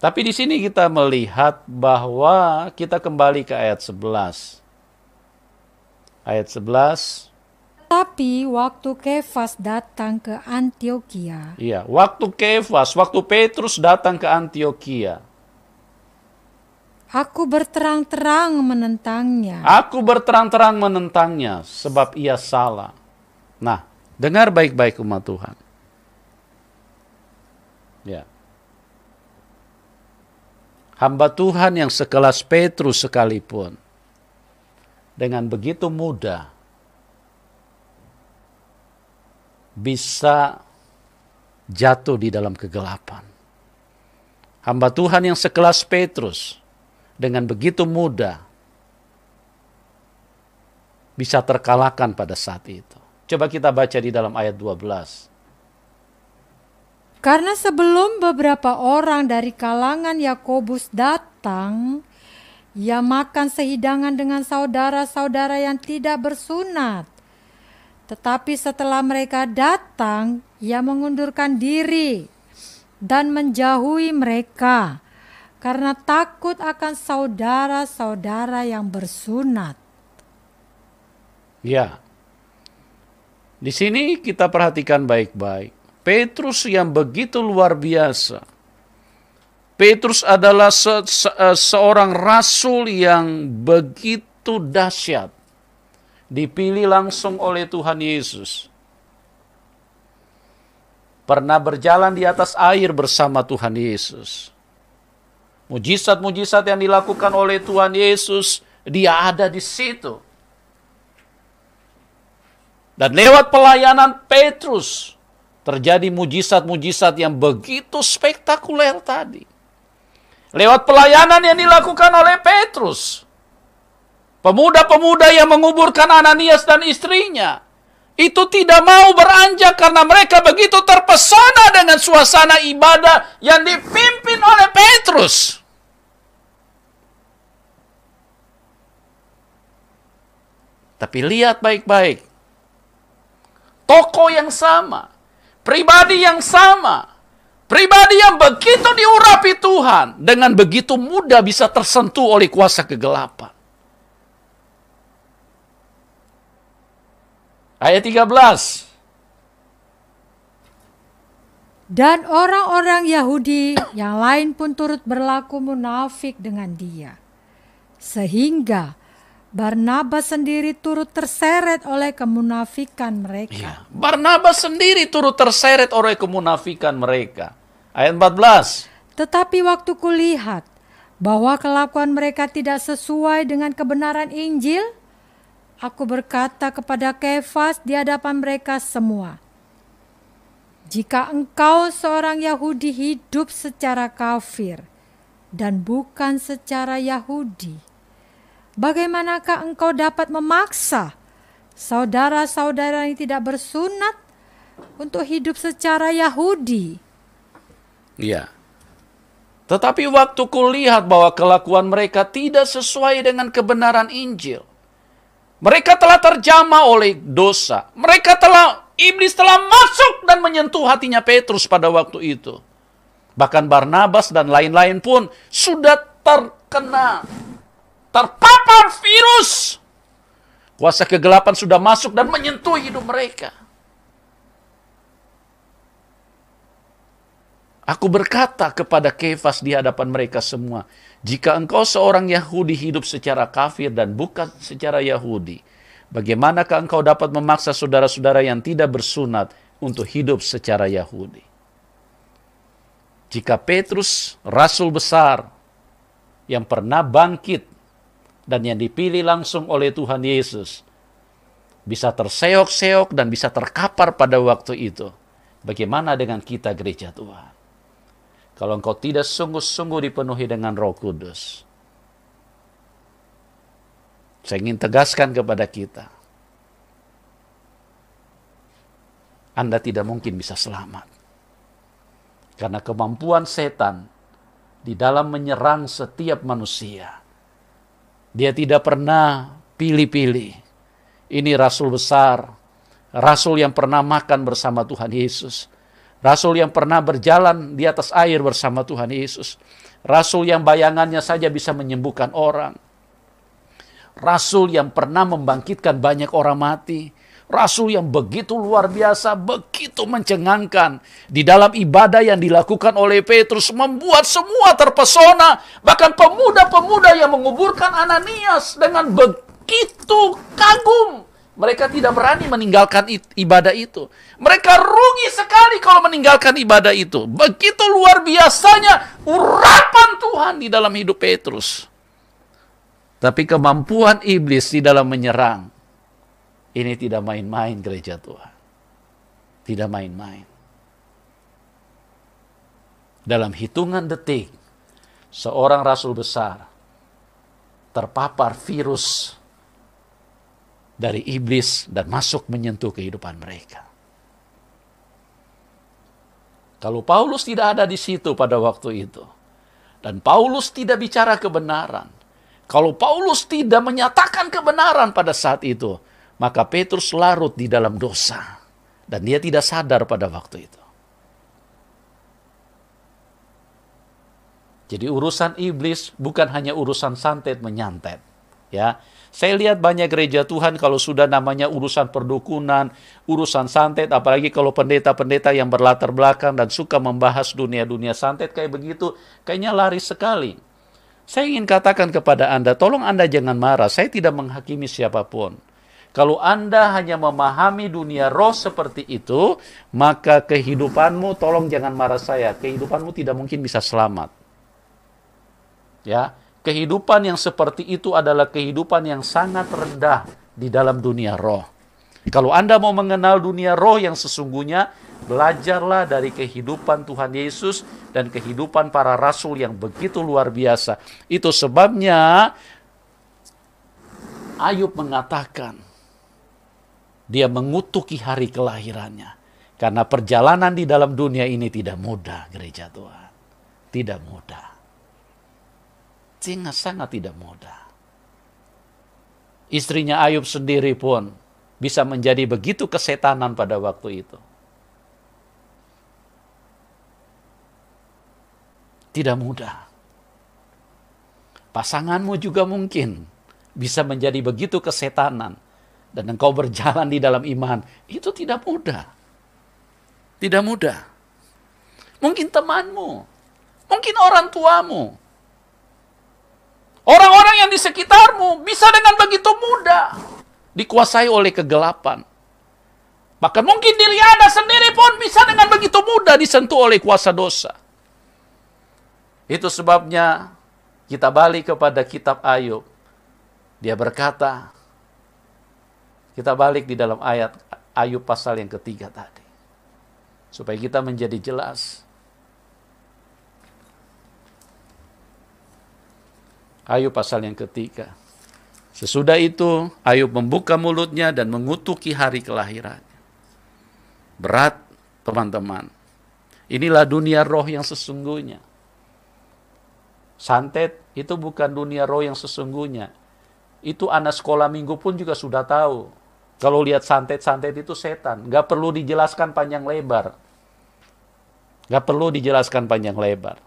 Tapi di sini kita melihat bahwa kita kembali ke ayat 11. Ayat 11. Tapi waktu Kefas datang ke Antiokia. Iya, waktu Petrus datang ke Antiokia. Aku berterang-terang menentangnya. Sebab ia salah. Nah, dengar baik-baik umat Tuhan. Ya. Hamba Tuhan yang sekelas Petrus sekalipun, dengan begitu mudah bisa jatuh di dalam kegelapan. Hamba Tuhan yang sekelas Petrus, dengan begitu mudah bisa terkalahkan pada saat itu. Coba kita baca di dalam ayat 12. Karena sebelum beberapa orang dari kalangan Yakobus datang, ia makan sehidangan dengan saudara-saudara yang tidak bersunat. Tetapi setelah mereka datang, ia mengundurkan diri dan menjauhi mereka karena takut akan saudara-saudara yang bersunat. Ya, di sini kita perhatikan baik-baik. Petrus yang begitu luar biasa. Petrus adalah seorang rasul yang begitu dahsyat. Dipilih langsung oleh Tuhan Yesus. Pernah berjalan di atas air bersama Tuhan Yesus. Mujizat-mujizat yang dilakukan oleh Tuhan Yesus, dia ada di situ. Dan lewat pelayanan Petrus, terjadi mujizat-mujizat yang begitu spektakuler tadi. Lewat pelayanan yang dilakukan oleh Petrus. Pemuda-pemuda yang menguburkan Ananias dan istrinya. Itu tidak mau beranjak karena mereka begitu terpesona dengan suasana ibadah yang dipimpin oleh Petrus. Tapi lihat baik-baik. Tokoh yang sama. Pribadi yang sama. Pribadi yang begitu diurapi Tuhan. Dengan begitu mudah bisa tersentuh oleh kuasa kegelapan. Ayat 13. Dan orang-orang Yahudi yang lain pun turut berlaku munafik dengan dia. Sehingga Barnabas sendiri turut terseret oleh kemunafikan mereka. Ya, Barnabas sendiri turut terseret oleh kemunafikan mereka. Ayat 14. Tetapi waktu kulihat bahwa kelakuan mereka tidak sesuai dengan kebenaran Injil, aku berkata kepada Kefas di hadapan mereka semua, jika engkau seorang Yahudi hidup secara kafir dan bukan secara Yahudi, bagaimanakah engkau dapat memaksa saudara-saudara yang tidak bersunat untuk hidup secara Yahudi? Ya. Tetapi waktu kulihat bahwa kelakuan mereka tidak sesuai dengan kebenaran Injil. Mereka telah terjamah oleh dosa. Iblis telah masuk dan menyentuh hatinya Petrus pada waktu itu. Bahkan Barnabas dan lain-lain pun sudah terpapar virus. Kuasa kegelapan sudah masuk dan menyentuh hidup mereka. Aku berkata kepada Kefas di hadapan mereka semua, jika engkau seorang Yahudi hidup secara kafir dan bukan secara Yahudi, bagaimanakah engkau dapat memaksa saudara-saudara yang tidak bersunat untuk hidup secara Yahudi? Jika Petrus, rasul besar, yang pernah bangkit dan yang dipilih langsung oleh Tuhan Yesus, bisa terseok-seok dan bisa terkapar pada waktu itu, bagaimana dengan kita gereja Tuhan? Kalau engkau tidak sungguh-sungguh dipenuhi dengan Roh Kudus. Saya ingin tegaskan kepada kita. Anda tidak mungkin bisa selamat. Karena kemampuan setan di dalam menyerang setiap manusia. Dia tidak pernah pilih-pilih. Ini rasul besar. Rasul yang pernah makan bersama Tuhan Yesus. Rasul yang pernah berjalan di atas air bersama Tuhan Yesus. Rasul yang bayangannya saja bisa menyembuhkan orang. Rasul yang pernah membangkitkan banyak orang mati. Rasul yang begitu luar biasa, begitu mencengangkan. Di dalam ibadah yang dilakukan oleh Petrus membuat semua terpesona. Bahkan pemuda-pemuda yang menguburkan Ananias dengan begitu kagum. Mereka tidak berani meninggalkan ibadah itu. Mereka rugi sekali kalau meninggalkan ibadah itu. Begitu luar biasanya urapan Tuhan di dalam hidup Petrus. Tapi kemampuan iblis di dalam menyerang, ini tidak main-main gereja Tuhan. Tidak main-main. Dalam hitungan detik, seorang rasul besar terpapar virus dari iblis dan masuk menyentuh kehidupan mereka. Kalau Paulus tidak ada di situ pada waktu itu, dan Paulus tidak bicara kebenaran, kalau Paulus tidak menyatakan kebenaran pada saat itu, maka Petrus larut di dalam dosa, dan dia tidak sadar pada waktu itu. Jadi urusan iblis bukan hanya urusan santet menyantet, ya. Saya lihat banyak gereja Tuhan kalau sudah namanya urusan perdukunan, urusan santet, apalagi kalau pendeta-pendeta yang berlatar belakang dan suka membahas dunia-dunia santet kayak begitu, kayaknya laris sekali. Saya ingin katakan kepada Anda, tolong Anda jangan marah, saya tidak menghakimi siapapun. Kalau Anda hanya memahami dunia roh seperti itu, maka kehidupanmu, tolong jangan marah saya, kehidupanmu tidak mungkin bisa selamat. Ya. Kehidupan yang seperti itu adalah kehidupan yang sangat rendah di dalam dunia roh. Kalau Anda mau mengenal dunia roh yang sesungguhnya, Belajarlah dari kehidupan Tuhan Yesus dan kehidupan para rasul yang begitu luar biasa. Itu sebabnya Ayub mengatakan, dia mengutuki hari kelahirannya. Karena perjalanan di dalam dunia ini tidak mudah, gereja Tuhan. Tidak mudah. Sangat tidak mudah. Istrinya Ayub sendiri pun bisa menjadi begitu kesetanan pada waktu itu. Tidak mudah. Pasanganmu juga mungkin bisa menjadi begitu kesetanan. Dan engkau berjalan di dalam iman. Itu tidak mudah. Tidak mudah. Mungkin temanmu. Mungkin orang tuamu. Orang-orang yang di sekitarmu bisa dengan begitu mudah dikuasai oleh kegelapan. Bahkan mungkin diri Anda sendiri pun bisa dengan begitu mudah disentuh oleh kuasa dosa. Itu sebabnya kita balik kepada kitab Ayub. Dia berkata, kita balik di dalam ayat Ayub pasal yang ketiga tadi. Supaya kita menjadi jelas. Ayub pasal yang ketiga. Sesudah itu Ayub membuka mulutnya dan mengutuki hari kelahirannya. Berat, teman-teman. Inilah dunia roh yang sesungguhnya. Santet itu bukan dunia roh yang sesungguhnya. Itu anak sekolah minggu pun juga sudah tahu. Kalau lihat santet-santet itu setan. Gak perlu dijelaskan panjang lebar. Gak perlu dijelaskan panjang lebar.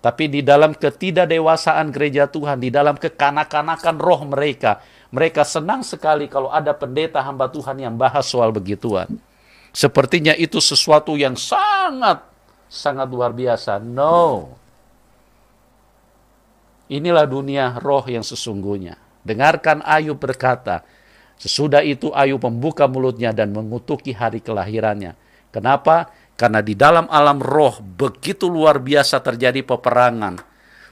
Tapi di dalam ketidakdewasaan gereja Tuhan, di dalam kekanak-kanakan roh mereka, mereka senang sekali kalau ada pendeta hamba Tuhan yang bahas soal begituan. Sepertinya itu sesuatu yang sangat luar biasa. No. Inilah dunia roh yang sesungguhnya. Dengarkan Ayub berkata, sesudah itu Ayub membuka mulutnya dan mengutuki hari kelahirannya. Kenapa? Karena di dalam alam roh begitu luar biasa terjadi peperangan.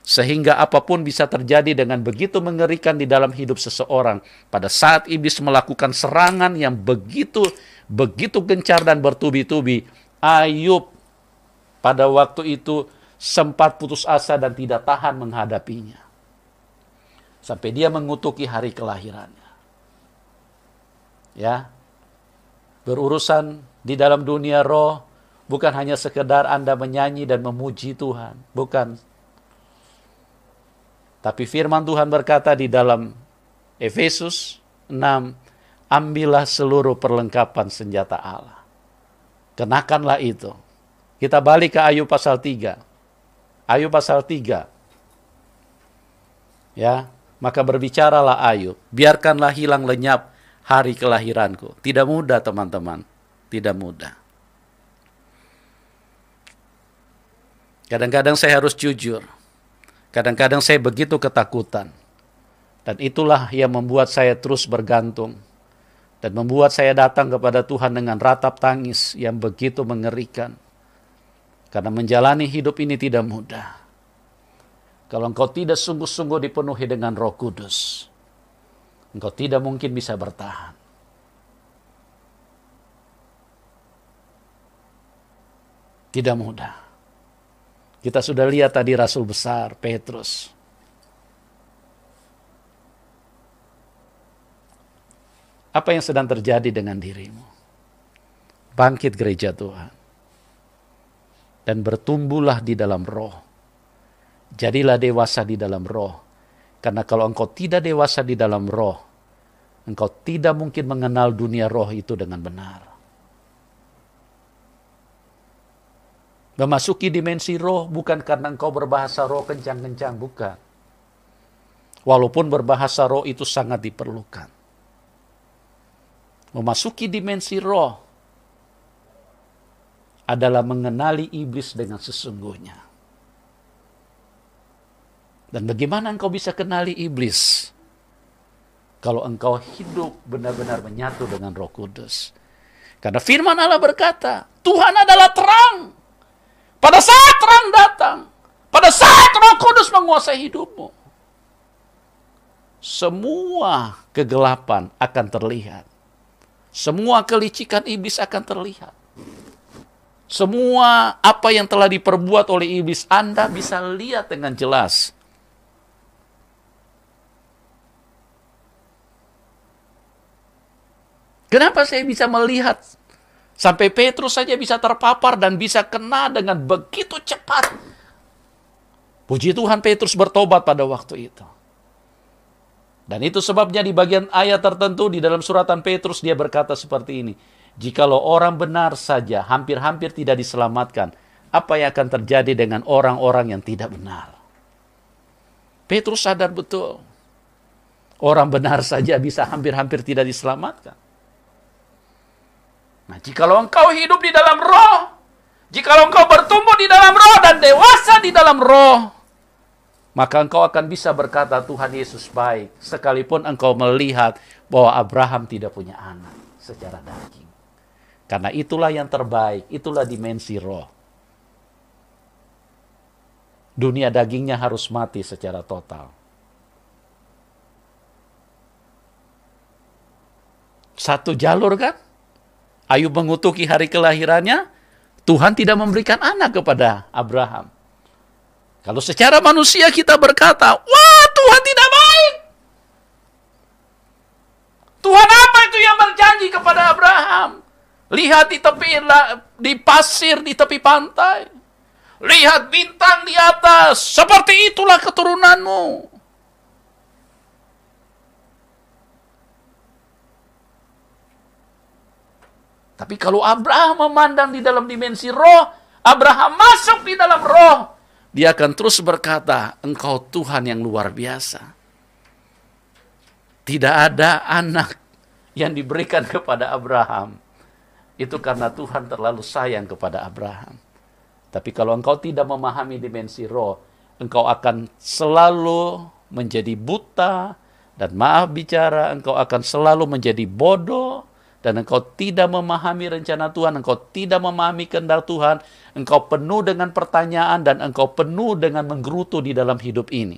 Sehingga apapun bisa terjadi dengan begitu mengerikan di dalam hidup seseorang. Pada saat iblis melakukan serangan yang begitu gencar dan bertubi-tubi, Ayub pada waktu itu sempat putus asa dan tidak tahan menghadapinya. Sampai dia mengutuki hari kelahirannya. Ya. Berurusan di dalam dunia roh bukan hanya sekedar Anda menyanyi dan memuji Tuhan, bukan. Tapi firman Tuhan berkata di dalam Efesus 6, ambillah seluruh perlengkapan senjata Allah. Kenakanlah itu. Kita balik ke Ayub pasal 3. Ayub pasal 3. Ya, maka berbicaralah Ayub, biarkanlah hilang lenyap hari kelahiranku. Tidak mudah, teman-teman. Tidak mudah. Kadang-kadang saya harus jujur. Kadang-kadang saya begitu ketakutan. Dan itulah yang membuat saya terus bergantung. Dan membuat saya datang kepada Tuhan dengan ratap tangis yang begitu mengerikan. Karena menjalani hidup ini tidak mudah. Kalau engkau tidak sungguh-sungguh dipenuhi dengan Roh Kudus, engkau tidak mungkin bisa bertahan. Tidak mudah. Kita sudah lihat tadi Rasul besar Petrus. Apa yang sedang terjadi dengan dirimu? Bangkit gereja Tuhan. Dan bertumbuhlah di dalam roh. Jadilah dewasa di dalam roh. Karena kalau engkau tidak dewasa di dalam roh, engkau tidak mungkin mengenal dunia roh itu dengan benar. Memasuki dimensi roh bukan karena engkau berbahasa roh kencang-kencang, bukan. Walaupun berbahasa roh itu sangat diperlukan. Memasuki dimensi roh adalah mengenali iblis dengan sesungguhnya. Dan bagaimana engkau bisa kenali iblis? Kalau engkau hidup benar-benar menyatu dengan Roh Kudus. Karena firman Allah berkata, Tuhan adalah terang. Pada saat terang datang, pada saat Roh Kudus menguasai hidupmu, semua kegelapan akan terlihat. Semua kelicikan iblis akan terlihat. Semua apa yang telah diperbuat oleh iblis, Anda bisa lihat dengan jelas. Kenapa saya bisa melihat? Sampai Petrus saja bisa terpapar dan bisa kena dengan begitu cepat. Puji Tuhan, Petrus bertobat pada waktu itu. Dan itu sebabnya di bagian ayat tertentu di dalam suratan Petrus dia berkata seperti ini. Jikalau orang benar saja hampir-hampir tidak diselamatkan, apa yang akan terjadi dengan orang-orang yang tidak benar? Petrus sadar betul. Orang benar saja bisa hampir-hampir tidak diselamatkan. Nah, jikalau engkau hidup di dalam roh, jikalau engkau bertumbuh di dalam roh dan dewasa di dalam roh, maka engkau akan bisa berkata Tuhan Yesus baik, sekalipun engkau melihat bahwa Abraham tidak punya anak secara daging. Karena itulah yang terbaik, itulah dimensi roh. Dunia dagingnya harus mati secara total. Satu jalur kan? Ayub mengutuki hari kelahirannya, Tuhan tidak memberikan anak kepada Abraham. Kalau secara manusia kita berkata, wah Tuhan tidak baik. Tuhan apa itu yang berjanji kepada Abraham? Lihat di pasir di tepi pantai. Lihat bintang di atas, seperti itulah keturunanmu. Tapi kalau Abraham memandang di dalam dimensi roh, Abraham masuk di dalam roh, dia akan terus berkata, engkau Tuhan yang luar biasa. Tidak ada anak yang diberikan kepada Abraham. Itu karena Tuhan terlalu sayang kepada Abraham. Tapi kalau engkau tidak memahami dimensi roh, engkau akan selalu menjadi buta, dan maaf bicara, engkau akan selalu menjadi bodoh, dan engkau tidak memahami rencana Tuhan, engkau tidak memahami kehendak Tuhan, engkau penuh dengan pertanyaan, dan engkau penuh dengan menggerutu di dalam hidup ini.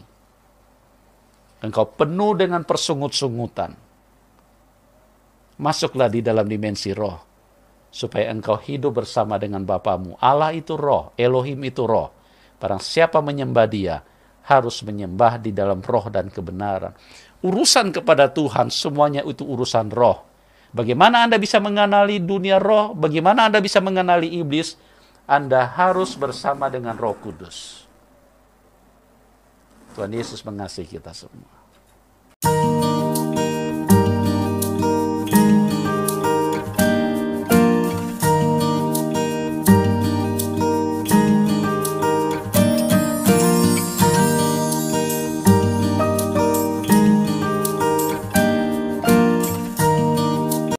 Engkau penuh dengan persungut-sungutan. Masuklah di dalam dimensi roh, supaya engkau hidup bersama dengan Bapamu. Allah itu roh, Elohim itu roh. Barang siapa menyembah dia, harus menyembah di dalam roh dan kebenaran. Urusan kepada Tuhan, semuanya itu urusan roh. Bagaimana Anda bisa mengenali dunia roh? Bagaimana Anda bisa mengenali iblis? Anda harus bersama dengan Roh Kudus. Tuhan Yesus mengasihi kita semua.